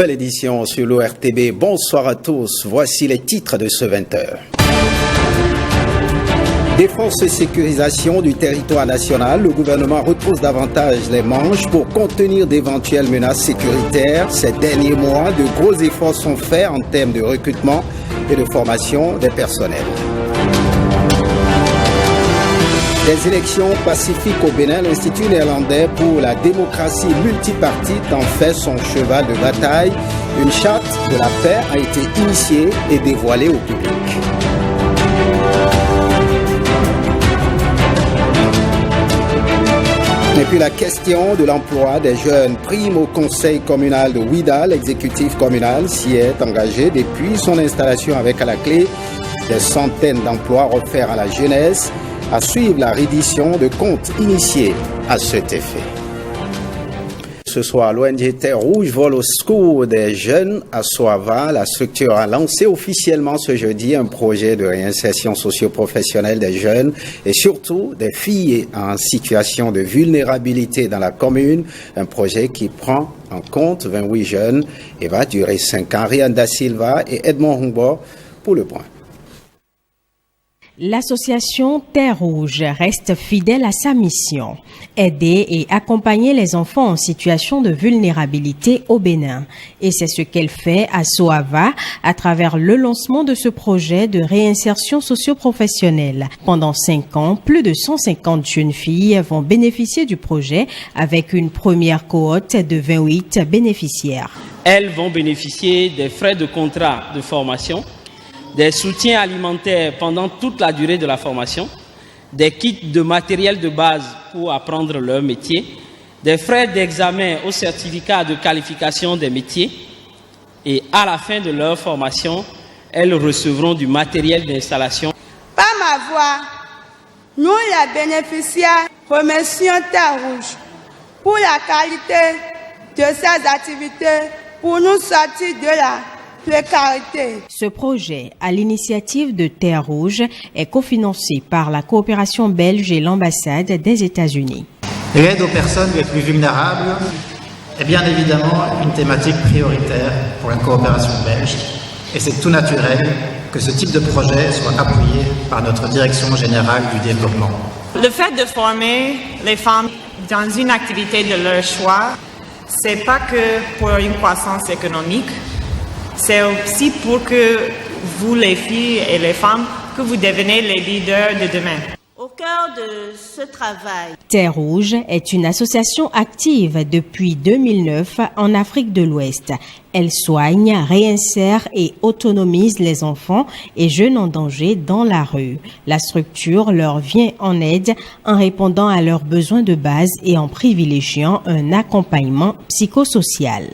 Nouvelle édition sur l'ORTB. Bonsoir à tous. Voici les titres de ce 20h. Défense et sécurisation du territoire national. Le gouvernement repousse davantage les manches pour contenir d'éventuelles menaces sécuritaires. Ces derniers mois, de gros efforts sont faits en termes de recrutement et de formation des personnels. Des élections pacifiques au Bénin, l'Institut néerlandais pour la démocratie multipartite en fait son cheval de bataille. Une charte de la paix a été initiée et dévoilée au public. Et puis la question de l'emploi des jeunes prime au conseil communal de Ouida. L'exécutif communal s'y est engagé depuis son installation avec à la clé des centaines d'emplois offerts à la jeunesse. À suivre la reddition de comptes initiés à cet effet. Ce soir, l'ONG Terre Rouge vole au secours des jeunes à Soava. La structure a lancé officiellement ce jeudi un projet de réinsertion socio-professionnelle des jeunes et surtout des filles en situation de vulnérabilité dans la commune. Un projet qui prend en compte 28 jeunes et va durer 5 ans. Rian Da Silva et Edmond Humbo pour le point. L'association Terre Rouge reste fidèle à sa mission, aider et accompagner les enfants en situation de vulnérabilité au Bénin. Et c'est ce qu'elle fait à Soava à travers le lancement de ce projet de réinsertion socio-professionnelle. Pendant 5 ans, plus de 150 jeunes filles vont bénéficier du projet avec une première cohorte de 28 bénéficiaires. Elles vont bénéficier des frais de contrat de formation, des soutiens alimentaires pendant toute la durée de la formation, des kits de matériel de base pour apprendre leur métier, des frais d'examen au certificat de qualification des métiers et à la fin de leur formation, elles recevront du matériel d'installation. Par ma voix, nous les bénéficiaires remercions Terre Rouge pour la qualité de ces activités pour nous sortir de la précarité. Ce projet, à l'initiative de Terre Rouge, est cofinancé par la coopération belge et l'ambassade des États-Unis. L'aide aux personnes les plus vulnérables est bien évidemment une thématique prioritaire pour la coopération belge et c'est tout naturel que ce type de projet soit appuyé par notre direction générale du développement. Le fait de former les femmes dans une activité de leur choix, c'est pas que pour une croissance économique, c'est aussi pour que vous, les filles et les femmes, que vous devenez les leaders de demain. Au cœur de ce travail, Terre Rouge est une association active depuis 2009 en Afrique de l'Ouest. Elle soigne, réinsère et autonomise les enfants et jeunes en danger dans la rue. La structure leur vient en aide en répondant à leurs besoins de base et en privilégiant un accompagnement psychosocial.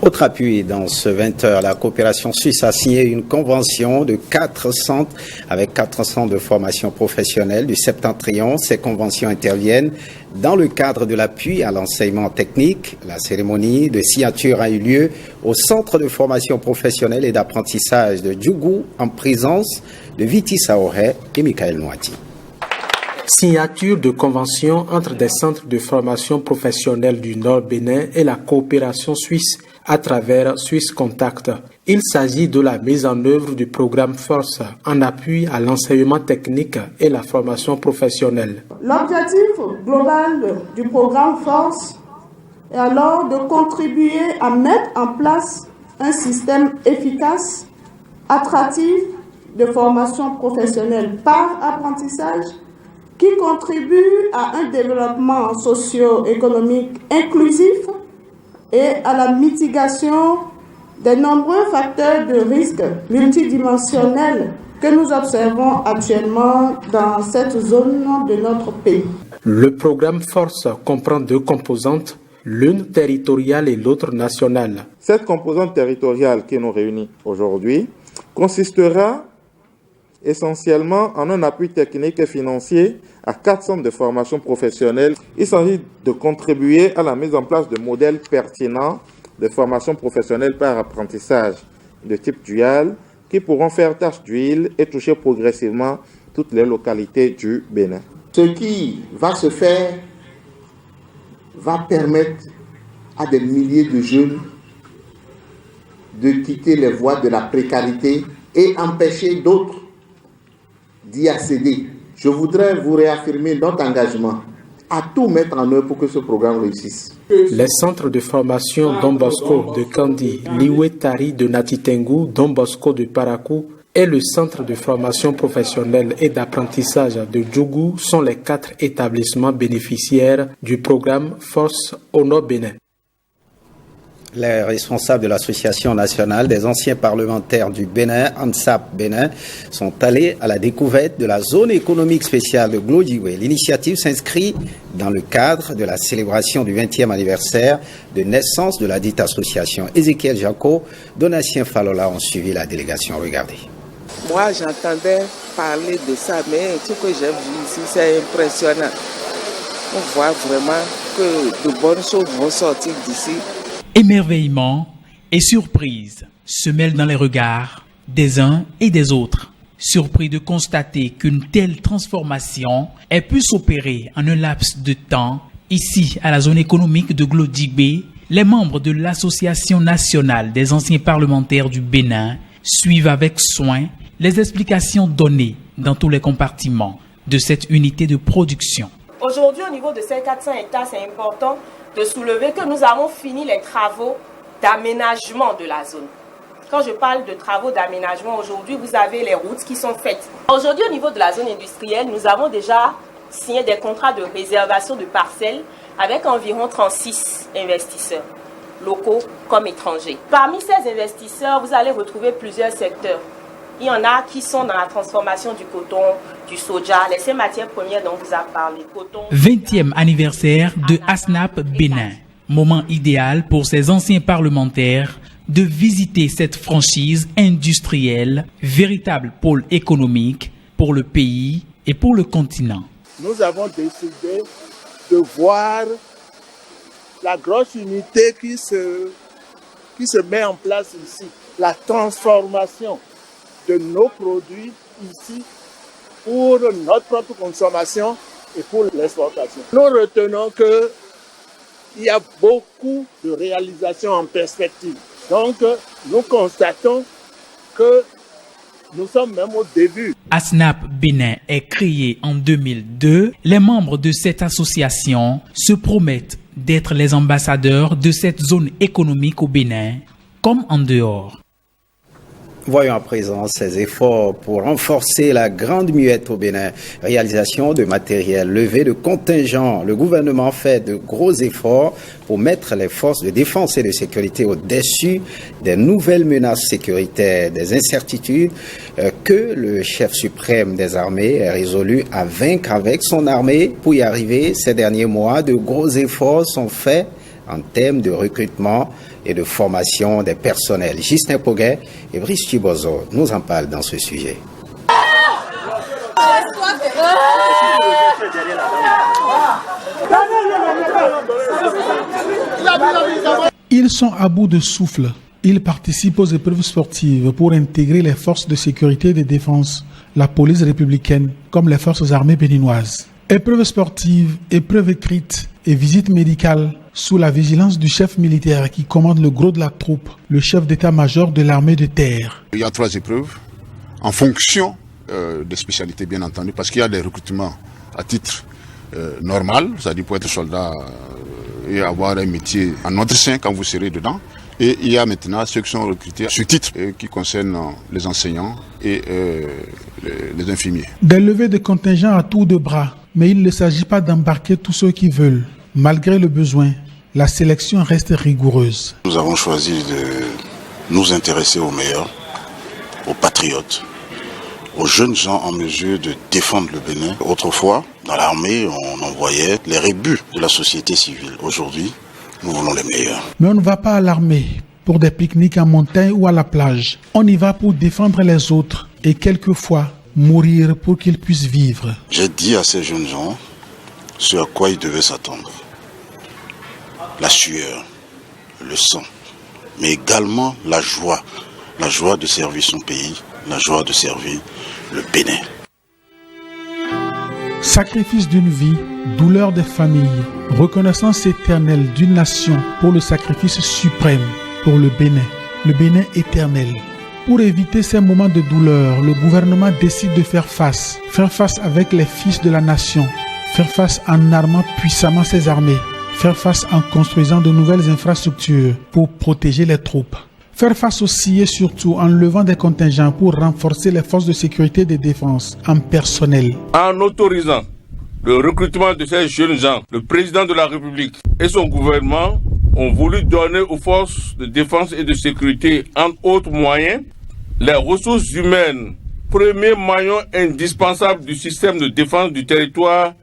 Autre appui dans ce 20h, la coopération suisse a signé une convention de 4 centres avec 4 centres de formation professionnelle du Septentrion. Ces conventions interviennent dans le cadre de l'appui à l'enseignement technique. La cérémonie de signature a eu lieu au centre de formation professionnelle et d'apprentissage de Djougou en présence de Viti Saoré et Michael Noati. Signature de convention entre des centres de formation professionnelle du Nord Bénin et la coopération suisse à travers Swiss Contact. Il s'agit de la mise en œuvre du programme Force en appui à l'enseignement technique et la formation professionnelle. L'objectif global du programme Force est alors de contribuer à mettre en place un système efficace, attractif de formation professionnelle par apprentissage qui contribue à un développement socio-économique inclusif et à la mitigation des nombreux facteurs de risque multidimensionnels que nous observons actuellement dans cette zone de notre pays. Le programme Force comprend 2 composantes, l'une territoriale et l'autre nationale. Cette composante territoriale qui nous réunit aujourd'hui consistera essentiellement en un appui technique et financier à 4 centres de formation professionnelle. Il s'agit de contribuer à la mise en place de modèles pertinents de formation professionnelle par apprentissage de type dual qui pourront faire tâche d'huile et toucher progressivement toutes les localités du Bénin. Ce qui va se faire va permettre à des milliers de jeunes de quitter les voies de la précarité et empêcher d'autres d'y accéder. Je voudrais vous réaffirmer notre engagement à tout mettre en œuvre pour que ce programme réussisse. Les centres de formation Don Bosco de Kandi, Liwetari de Natitengu, Don Bosco de Parakou et le centre de formation professionnelle et d'apprentissage de Djougou sont les 4 établissements bénéficiaires du programme Force au Nord Bénin. Les responsables de l'Association nationale des anciens parlementaires du Bénin, ANSAP Bénin, sont allés à la découverte de la zone économique spéciale de Glodiwe. L'initiative s'inscrit dans le cadre de la célébration du 20e anniversaire de naissance de la dite association. Ézéchiel Jaco, Donatien Falola ont suivi la délégation. Regardez. Moi, j'entendais parler de ça, mais ce que j'ai vu ici, c'est impressionnant. On voit vraiment que de bonnes choses vont sortir d'ici. Émerveillement et surprise se mêlent dans les regards des uns et des autres. Surpris de constater qu'une telle transformation ait pu s'opérer en un laps de temps, ici à la zone économique de Glodiwe, les membres de l'Association nationale des anciens parlementaires du Bénin suivent avec soin les explications données dans tous les compartiments de cette unité de production. Aujourd'hui, au niveau de ces 400 hectares, c'est important de soulever que nous avons fini les travaux d'aménagement de la zone. Quand je parle de travaux d'aménagement, aujourd'hui, vous avez les routes qui sont faites. Aujourd'hui, au niveau de la zone industrielle, nous avons déjà signé des contrats de réservation de parcelles avec environ 36 investisseurs, locaux comme étrangers. Parmi ces investisseurs, vous allez retrouver plusieurs secteurs. Il y en a qui sont dans la transformation du coton, du soja, ces matières premières dont vous avez parlé. Coton, 20e anniversaire de ASNAP Bénin. Moment idéal pour ces anciens parlementaires de visiter cette franchise industrielle, véritable pôle économique pour le pays et pour le continent. Nous avons décidé de voir la grosse unité qui se met en place ici. La transformation de nos produits ici pour notre propre consommation et pour l'exportation. Nous retenons qu'il y a beaucoup de réalisations en perspective. Donc, nous constatons que nous sommes même au début. ASNAP Bénin est créé en 2002. Les membres de cette association se promettent d'être les ambassadeurs de cette zone économique au Bénin, comme en dehors. Voyons à présent ces efforts pour renforcer la grande muette au Bénin. Réalisation de matériel, levée de contingents. Le gouvernement fait de gros efforts pour mettre les forces de défense et de sécurité au-dessus des nouvelles menaces sécuritaires, des incertitudes que le chef suprême des armées est résolu à vaincre avec son armée. Pour y arriver, ces derniers mois, de gros efforts sont faits en termes de recrutement et de formation des personnels. Justin Poguet et Brice Chibozo nous en parlent dans ce sujet. Ils sont à bout de souffle. Ils participent aux épreuves sportives pour intégrer les forces de sécurité et de défense, la police républicaine, comme les forces armées béninoises. Épreuves sportives, épreuves écrites et visites médicales sous la vigilance du chef militaire qui commande le gros de la troupe, le chef d'état-major de l'armée de terre. Il y a 3 épreuves en fonction des spécialités, bien entendu, parce qu'il y a des recrutements à titre normal, c'est-à-dire pour être soldat et avoir un métier en notre sein quand vous serez dedans. Et il y a maintenant ceux qui sont recrutés sur titre qui concernent les enseignants et les infirmiers. Des levées de contingents à tour de bras, mais il ne s'agit pas d'embarquer tous ceux qui veulent. Malgré le besoin, la sélection reste rigoureuse. Nous avons choisi de nous intéresser aux meilleurs, aux patriotes, aux jeunes gens en mesure de défendre le Bénin. Autrefois, dans l'armée, on envoyait les rébus de la société civile. Aujourd'hui, nous voulons les meilleurs. Mais on ne va pas à l'armée pour des pique-niques en montagne ou à la plage. On y va pour défendre les autres et quelquefois mourir pour qu'ils puissent vivre. J'ai dit à ces jeunes gens ce à quoi ils devaient s'attendre. La sueur, le sang, mais également la joie de servir son pays, la joie de servir le Bénin. Sacrifice d'une vie, douleur des familles, reconnaissance éternelle d'une nation pour le sacrifice suprême pour le Bénin. le Bénin éternel. Pour éviter ces moments de douleur, le gouvernement décide de faire face avec les fils de la nation, faire face en armant puissamment ses armées, faire face en construisant de nouvelles infrastructures pour protéger les troupes. Faire face aussi et surtout en levant des contingents pour renforcer les forces de sécurité et de défense en personnel. En autorisant le recrutement de ces jeunes gens, le président de la République et son gouvernement ont voulu donner aux forces de défense et de sécurité, entre autres moyens, les ressources humaines, premier maillon indispensable du système de défense du territoire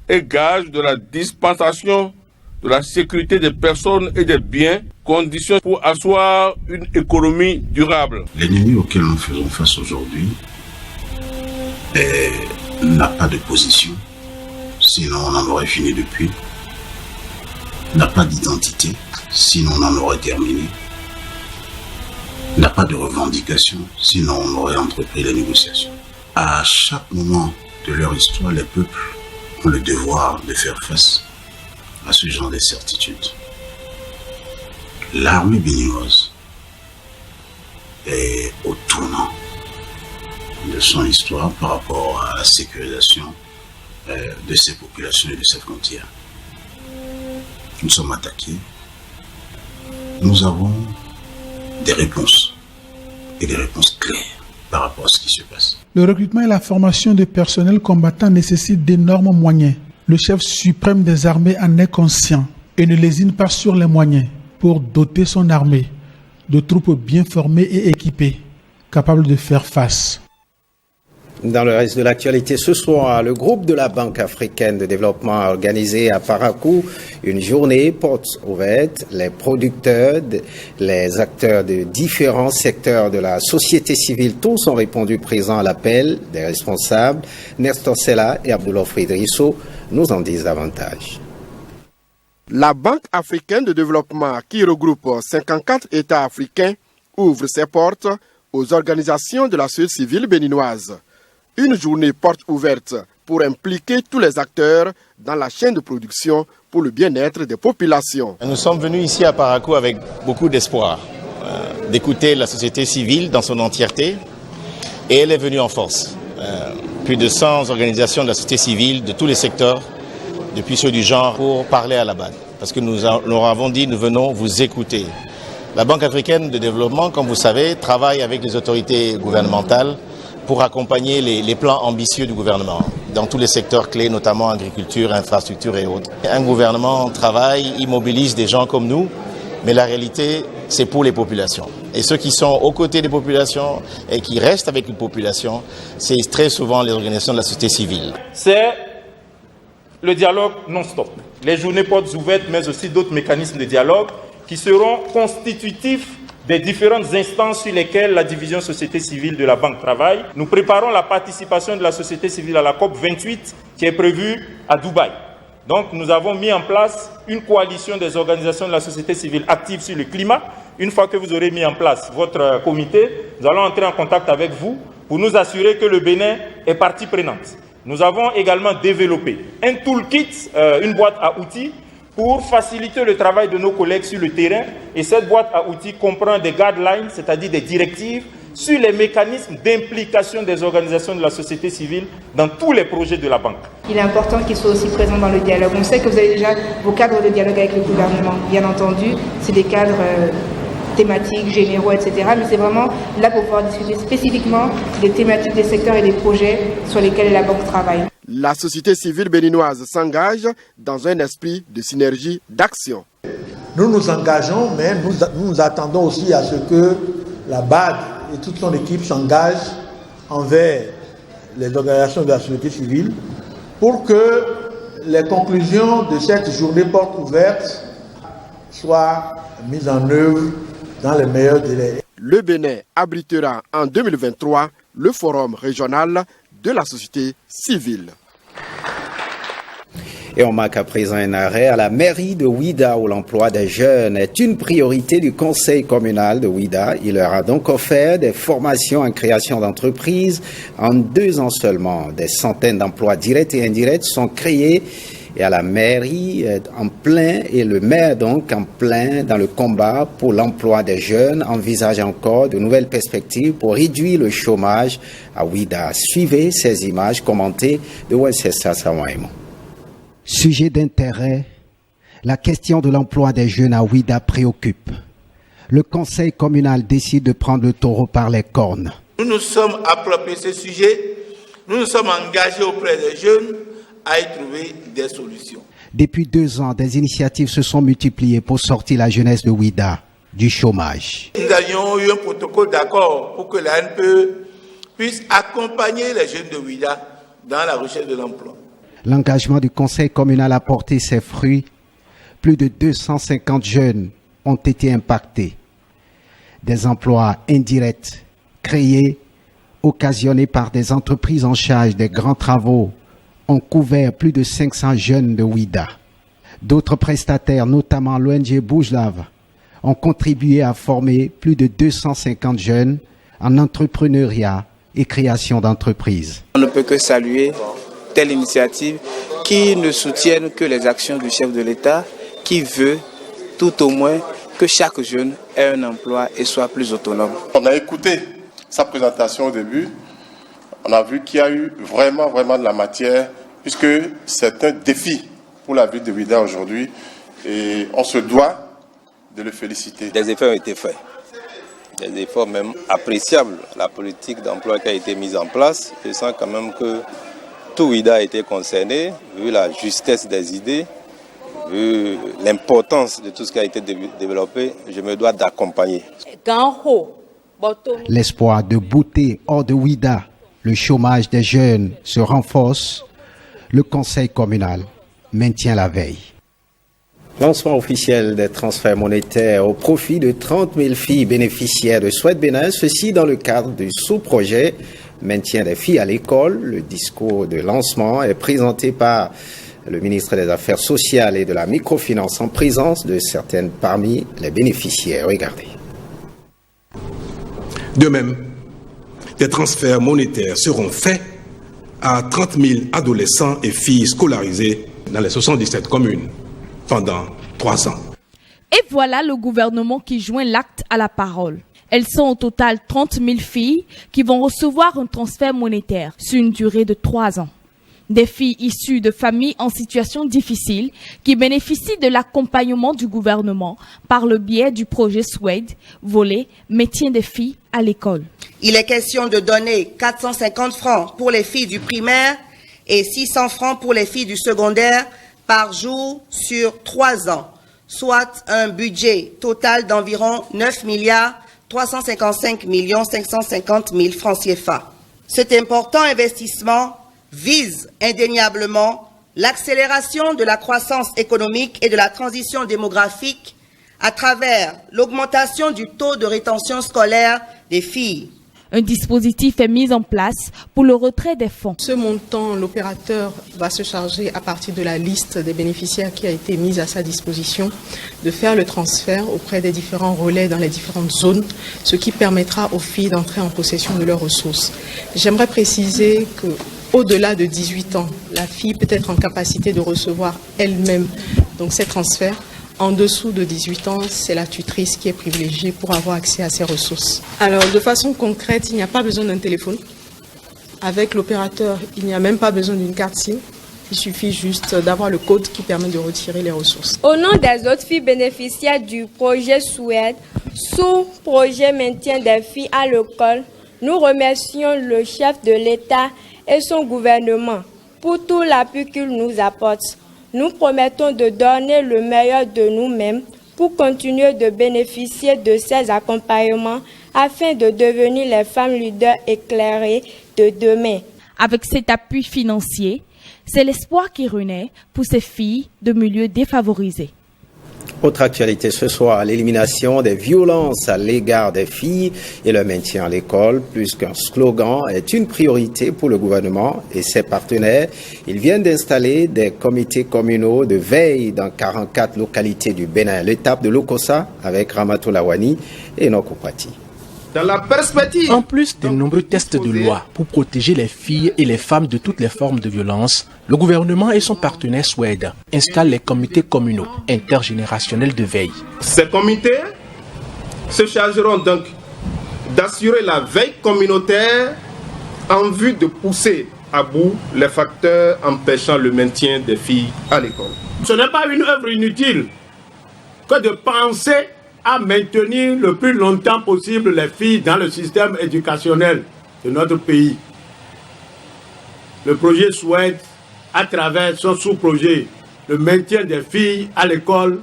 et gage de la dispensation de la sécurité des personnes et des biens, conditions pour asseoir une économie durable. L'ennemi auquel nous faisons face aujourd'hui n'a pas de position, sinon on en aurait fini depuis, n'a pas d'identité, sinon on en aurait terminé, n'a pas de revendication, sinon on aurait entrepris les négociations. À chaque moment de leur histoire, les peuples ont le devoir de faire face à ce genre d'incertitude. L'armée béninoise est au tournant de son histoire par rapport à la sécurisation de ses populations et de ses frontières. Nous sommes attaqués. Nous avons des réponses et des réponses claires par rapport à ce qui se passe. Le recrutement et la formation de personnel combattant nécessitent d'énormes moyens. Le chef suprême des armées en est conscient et ne lésine pas sur les moyens pour doter son armée de troupes bien formées et équipées, capables de faire face. Dans le reste de l'actualité ce soir, le groupe de la Banque africaine de développement a organisé à Parakou une journée porte ouverte. Les producteurs, les acteurs de différents secteurs de la société civile, tous ont répondu présents à l'appel des responsables. Nestor Sella et Abdoulaye Friedrichshaw nous en disent davantage. La Banque africaine de développement, qui regroupe 54 États africains, ouvre ses portes aux organisations de la société civile béninoise. Une journée porte ouverte pour impliquer tous les acteurs dans la chaîne de production pour le bien-être des populations. Nous sommes venus ici à Parakou avec beaucoup d'espoir, d'écouter la société civile dans son entièreté, et elle est venue en force. Plus de 100 organisations de la société civile de tous les secteurs, depuis ceux du genre, pour parler à la BAD. Parce que nous leur avons dit, nous venons vous écouter. La Banque africaine de développement, comme vous savez, travaille avec les autorités gouvernementales pour accompagner les plans ambitieux du gouvernement dans tous les secteurs clés, notamment agriculture, infrastructure et autres. Un gouvernement travaille, il mobilise des gens comme nous, mais la réalité, c'est pour les populations. Et ceux qui sont aux côtés des populations et qui restent avec les populations, c'est très souvent les organisations de la société civile. C'est le dialogue non-stop. Les journées portes ouvertes, mais aussi d'autres mécanismes de dialogue qui seront constitutifs des différentes instances sur lesquelles la division société civile de la Banque travaille. Nous préparons la participation de la société civile à la COP 28 qui est prévue à Dubaï. Donc nous avons mis en place une coalition des organisations de la société civile active sur le climat. Une fois que vous aurez mis en place votre comité, nous allons entrer en contact avec vous pour nous assurer que le Bénin est partie prenante. Nous avons également développé un toolkit, une boîte à outils, pour faciliter le travail de nos collègues sur le terrain. Et cette boîte à outils comprend des guidelines, c'est-à-dire des directives, sur les mécanismes d'implication des organisations de la société civile dans tous les projets de la Banque. Il est important qu'ils soient aussi présents dans le dialogue. On sait que vous avez déjà vos cadres de dialogue avec le gouvernement. Bien entendu, c'est des cadres thématiques, généraux, etc. Mais c'est vraiment là pour pouvoir discuter spécifiquement des thématiques, des secteurs et des projets sur lesquels la Banque travaille. La société civile béninoise s'engage dans un esprit de synergie d'action. Nous nous engageons, mais nous attendons aussi à ce que la BAD et toute son équipe s'engagent envers les organisations de la société civile pour que les conclusions de cette journée porte ouverte soient mises en œuvre dans les meilleurs délais. Le Bénin abritera en 2023 le forum régional de la société civile. Et on marque à présent un arrêt à la mairie de Ouida où l'emploi des jeunes est une priorité du conseil communal de Ouida. Il leur a donc offert des formations en création d'entreprises. En 2 ans seulement, des centaines d'emplois directs et indirects sont créés et à la mairie en plein, et le maire donc en plein dans le combat pour l'emploi des jeunes, envisage encore de nouvelles perspectives pour réduire le chômage à Ouida. Suivez ces images commentées de Wenceslas Samoaimo. Sujet d'intérêt, la question de l'emploi des jeunes à Ouida préoccupe. Le conseil communal décide de prendre le taureau par les cornes. Nous nous sommes appropriés ce sujet, nous nous sommes engagés auprès des jeunes à y trouver des solutions. Depuis 2 ans, des initiatives se sont multipliées pour sortir la jeunesse de Ouida du chômage. Nous avions eu un protocole d'accord pour que la NPE puisse accompagner les jeunes de Ouida dans la recherche de l'emploi. L'engagement du conseil communal a porté ses fruits. Plus de 250 jeunes ont été impactés. Des emplois indirects créés, occasionnés par des entreprises en charge des grands travaux, ont couvert plus de 500 jeunes de Ouida. D'autres prestataires, notamment l'ONG Boujlave, ont contribué à former plus de 250 jeunes en entrepreneuriat et création d'entreprises. On ne peut que saluer telle initiative qui ne soutienne que les actions du chef de l'État, qui veut tout au moins que chaque jeune ait un emploi et soit plus autonome. On a écouté sa présentation au début, on a vu qu'il y a eu vraiment de la matière, puisque c'est un défi pour la ville de Ouida aujourd'hui et on se doit de le féliciter. Des efforts ont été faits, des efforts même appréciables. La politique d'emploi qui a été mise en place, je sens quand même que tout Ouida a été concerné, vu la justesse des idées, vu l'importance de tout ce qui a été développé, je me dois d'accompagner. L'espoir de bouter hors de Ouida, le chômage des jeunes se renforce. Le conseil communal maintient la veille. Lancement officiel des transferts monétaires au profit de 30 000 filles bénéficiaires de Souhaite Bénin, ceci dans le cadre du sous-projet Maintien des filles à l'école. Le discours de lancement est présenté par le ministre des Affaires sociales et de la microfinance en présence de certaines parmi les bénéficiaires. Regardez. De même, des transferts monétaires seront faits à 30 000 adolescents et filles scolarisés dans les 77 communes pendant 3 ans. Et voilà le gouvernement qui joint l'acte à la parole. Elles sont au total 30 000 filles qui vont recevoir un transfert monétaire sur une durée de 3 ans. Des filles issues de familles en situation difficile qui bénéficient de l'accompagnement du gouvernement par le biais du projet Souhaite, volet Maintien des filles à l'école. Il est question de donner 450 francs pour les filles du primaire et 600 francs pour les filles du secondaire par jour sur 3 ans, soit un budget total d'environ 9 355 550 000 francs CFA. Cet important investissement vise indéniablement l'accélération de la croissance économique et de la transition démographique à travers l'augmentation du taux de rétention scolaire des filles. Un dispositif est mis en place pour le retrait des fonds. Ce montant, l'opérateur va se charger, à partir de la liste des bénéficiaires qui a été mise à sa disposition, de faire le transfert auprès des différents relais dans les différentes zones, ce qui permettra aux filles d'entrer en possession de leurs ressources. J'aimerais préciser que au-delà de 18 ans, la fille peut être en capacité de recevoir elle-même donc ces transferts. En dessous de 18 ans, c'est la tutrice qui est privilégiée pour avoir accès à ces ressources. Alors, de façon concrète, il n'y a pas besoin d'un téléphone. Avec l'opérateur, il n'y a même pas besoin d'une carte SIM. Il suffit juste d'avoir le code qui permet de retirer les ressources. Au nom des autres filles bénéficiaires du projet Souhaite, sous-projet Maintien des filles à l'école, nous remercions le chef de l'État et son gouvernement pour tout l'appui qu'il nous apporte. Nous promettons de donner le meilleur de nous-mêmes pour continuer de bénéficier de ces accompagnements afin de devenir les femmes leaders éclairées de demain. Avec cet appui financier, c'est l'espoir qui renaît pour ces filles de milieux défavorisés. Autre actualité ce soir, l'élimination des violences à l'égard des filles et le maintien à l'école, plus qu'un slogan, est une priorité pour le gouvernement et ses partenaires. Ils viennent d'installer des comités communaux de veille dans 44 localités du Bénin. L'étape de l'Okosa avec Ramato Lawani et Nokopati. Dans la perspective. En plus de nombreux textes de loi pour protéger les filles et les femmes de toutes les formes de violence, le gouvernement et son partenaire Suède installent les comités communaux intergénérationnels de veille. Ces comités se chargeront donc d'assurer la veille communautaire en vue de pousser à bout les facteurs empêchant le maintien des filles à l'école. Ce n'est pas une œuvre inutile que de penser à maintenir le plus longtemps possible les filles dans le système éducationnel de notre pays. Le projet souhaite, à travers son sous-projet, le maintien des filles à l'école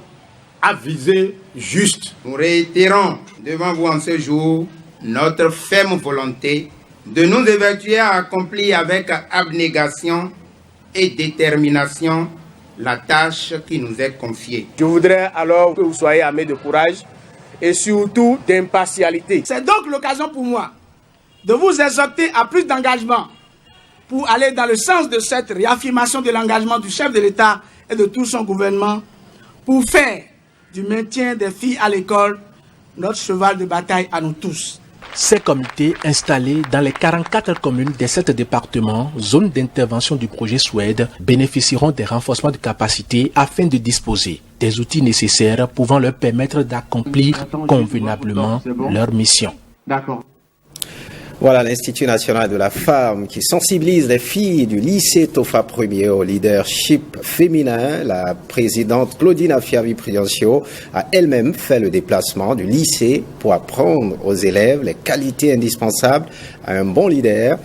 à visée juste. Nous réitérons devant vous en ce jour notre ferme volonté de nous évertuer à accomplir avec abnégation et détermination la tâche qui nous est confiée. Je voudrais alors que vous soyez armés de courage et surtout d'impartialité. C'est donc l'occasion pour moi de vous exhorter à plus d'engagement pour aller dans le sens de cette réaffirmation de l'engagement du chef de l'État et de tout son gouvernement pour faire du maintien des filles à l'école notre cheval de bataille à nous tous. Ces comités installés dans les 44 communes des 7 départements, zones d'intervention du projet Suède, bénéficieront des renforcements de capacité afin de disposer des outils nécessaires pouvant leur permettre d'accomplir convenablement leur mission. D'accord. Voilà l'Institut national de la femme qui sensibilise les filles du lycée Tofa 1er au leadership féminin. La présidente Claudine Afiavi-Prudencio a elle-même fait le déplacement du lycée pour apprendre aux élèves les qualités indispensables à un bon leader.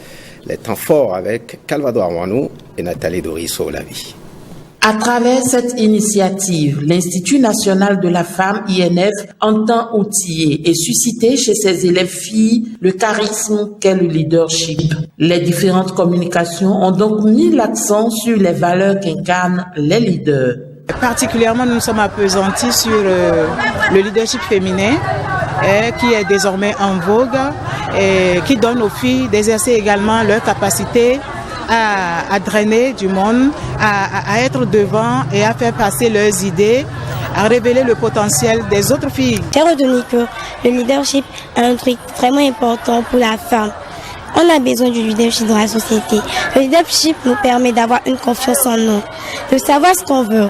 Les temps forts avec Calvado Arwanou et Nathalie Dorisso-Olavi. À travers cette initiative, l'Institut national de la femme, INF, entend outiller et susciter chez ses élèves filles le charisme qu'est le leadership. Les différentes communications ont donc mis l'accent sur les valeurs qu'incarnent les leaders. Particulièrement, nous sommes appesantis sur le leadership féminin qui est désormais en vogue et qui donne aux filles d'exercer également leur capacité à drainer du monde, à être devant et à faire passer leurs idées, à révéler le potentiel des autres filles. J'ai retenu que le leadership est un truc vraiment important pour la femme. On a besoin du leadership dans la société. Le leadership nous permet d'avoir une confiance en nous, de savoir ce qu'on veut,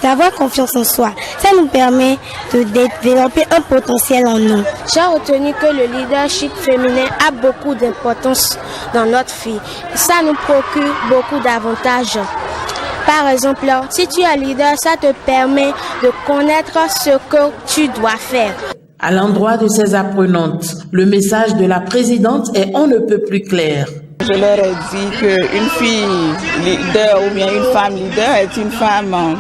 d'avoir confiance en soi. Ça nous permet de développer un potentiel en nous. J'ai retenu que le leadership féminin a beaucoup d'importance dans notre vie. Ça nous procure beaucoup d'avantages. Par exemple, si tu es leader, ça te permet de connaître ce que tu dois faire. À l'endroit de ces apprenantes, le message de la présidente est on ne peut plus clair. Je leur ai dit qu'une fille leader ou bien une femme leader est une femme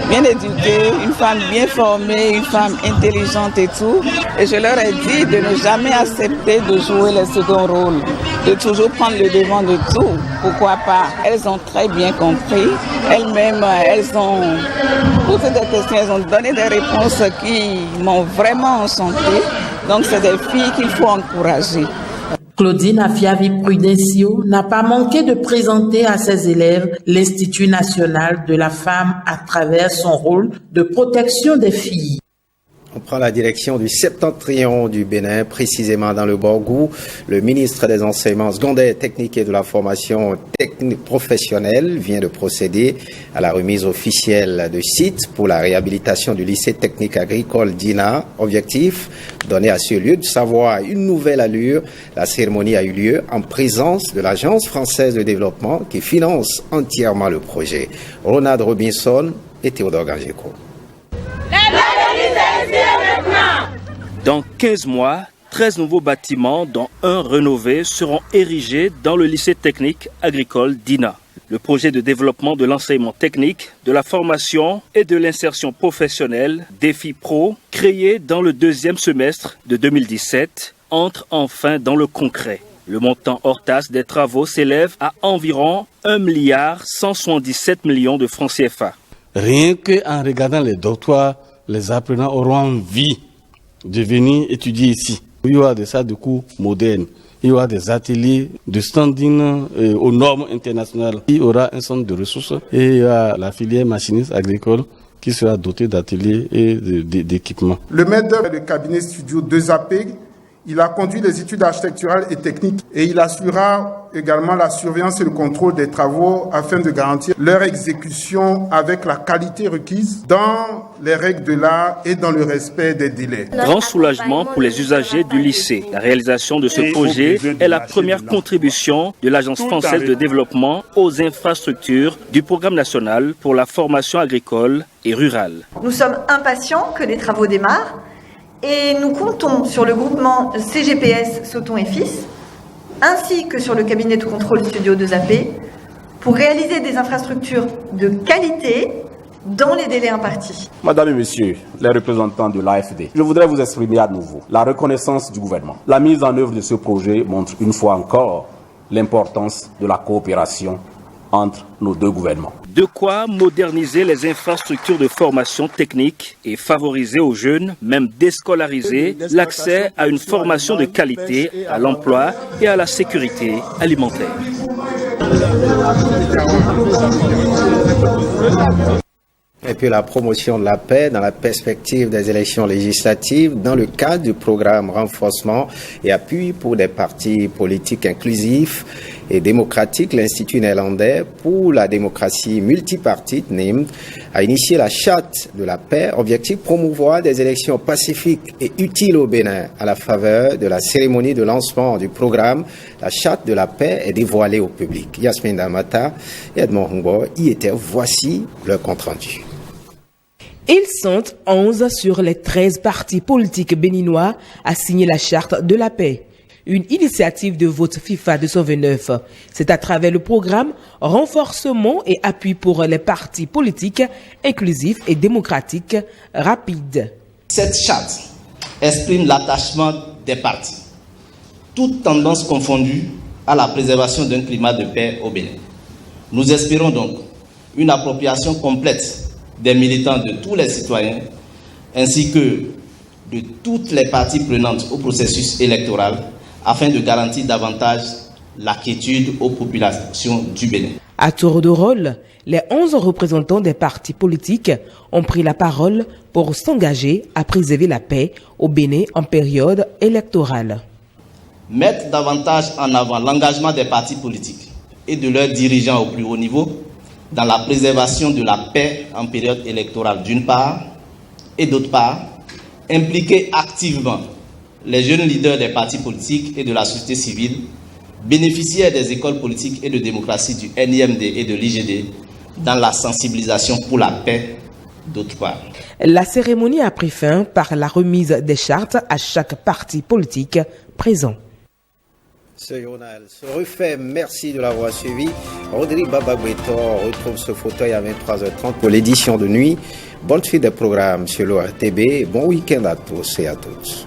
bien éduquée, une femme bien formée, une femme intelligente et tout. Et je leur ai dit de ne jamais accepter de jouer les seconds rôles, de toujours prendre le devant de tout. Pourquoi pas? Elles ont très bien compris. Elles-mêmes, elles ont posé des questions, elles ont donné des réponses qui m'ont vraiment enchanté. Donc c'est des filles qu'il faut encourager. Claudine Afiavi-Prudencio n'a pas manqué de présenter à ses élèves l'Institut national de la femme à travers son rôle de protection des filles. On prend la direction du septentrion du Bénin, précisément dans le Borgou. Le ministre des Enseignements secondaires, techniques et de la formation technique professionnelle vient de procéder à la remise officielle de site pour la réhabilitation du lycée technique agricole d'Ina. Objectif, donner à ce lieu de savoir une nouvelle allure. La cérémonie a eu lieu en présence de l'Agence française de développement qui finance entièrement le projet. Ronald Robinson et Théodore Gangeko. Dans 15 mois, 13 nouveaux bâtiments, dont un rénové, seront érigés dans le lycée technique agricole d'Ina. Le projet de développement de l'enseignement technique, de la formation et de l'insertion professionnelle, Défi Pro, créé dans le deuxième semestre de 2017, entre enfin dans le concret. Le montant hors taxe des travaux s'élève à environ 1,177 milliard de francs CFA. Rien qu'en regardant les dortoirs, les apprenants auront envie de venir étudier ici. Il y aura des salles de cours modernes, il y aura des ateliers de standing aux normes internationales. Il y aura un centre de ressources et il y a la filière machiniste agricole qui sera dotée d'ateliers et d'équipements. Le maître d'œuvre de cabinet studio 2AP, Il a conduit les études architecturales et techniques et il assurera également la surveillance et le contrôle des travaux afin de garantir leur exécution avec la qualité requise dans les règles de l'art et dans le respect des délais. Grand soulagement pour les usagers du lycée. La réalisation de ce projet est la première contribution de l'Agence française de développement aux infrastructures du Programme national pour la formation agricole et rurale. Nous sommes impatients que les travaux démarrent. Et nous comptons sur le groupement CGPS Sauton et Fils, ainsi que sur le cabinet de contrôle Studio 2AP, pour réaliser des infrastructures de qualité dans les délais impartis. Madame et Messieurs les représentants de l'AFD, je voudrais vous exprimer à nouveau la reconnaissance du gouvernement. La mise en œuvre de ce projet montre une fois encore l'importance de la coopération entre nos deux gouvernements. De quoi moderniser les infrastructures de formation technique et favoriser aux jeunes, même déscolarisés, l'accès à une formation de qualité, à l'emploi et à la sécurité alimentaire. Et puis la promotion de la paix dans la perspective des élections législatives dans le cadre du programme renforcement et appui pour des partis politiques inclusifs et démocratiques. L'Institut néerlandais pour la démocratie multipartite, NIMD, a initié la charte de la paix, objectif promouvoir des élections pacifiques et utiles au Bénin. À la faveur de la cérémonie de lancement du programme, la charte de la paix est dévoilée au public. Yasmine Damata et Edmond Humbo y étaient. Voici leur compte rendu. Ils sont 11 sur les 13 partis politiques béninois à signer la charte de la paix. Une initiative de vote FIFA 229. C'est à travers le programme Renforcement et appui pour les partis politiques inclusifs et démocratiques rapides. Cette charte exprime l'attachement des partis, toutes tendances confondues, à la préservation d'un climat de paix au Bénin. Nous espérons donc une appropriation complète des militants de tous les citoyens, ainsi que de toutes les parties prenantes au processus électoral, afin de garantir davantage la quiétude aux populations du Bénin. À tour de rôle, les 11 représentants des partis politiques ont pris la parole pour s'engager à préserver la paix au Bénin en période électorale. Mettre davantage en avant l'engagement des partis politiques et de leurs dirigeants au plus haut niveau dans la préservation de la paix en période électorale d'une part, et d'autre part, impliquer activement les jeunes leaders des partis politiques et de la société civile, bénéficiaires des écoles politiques et de démocratie du NIMD et de l'IGD, dans la sensibilisation pour la paix, d'autre part. La cérémonie a pris fin par la remise des chartes à chaque parti politique présent. Ce journal se refait. Merci de l'avoir suivi. Rodrigue Babagbeto retrouve ce fauteuil à 23h30 pour l'édition de nuit. Bonne suite des programmes sur l'ORTB. Bon week-end à tous et à toutes.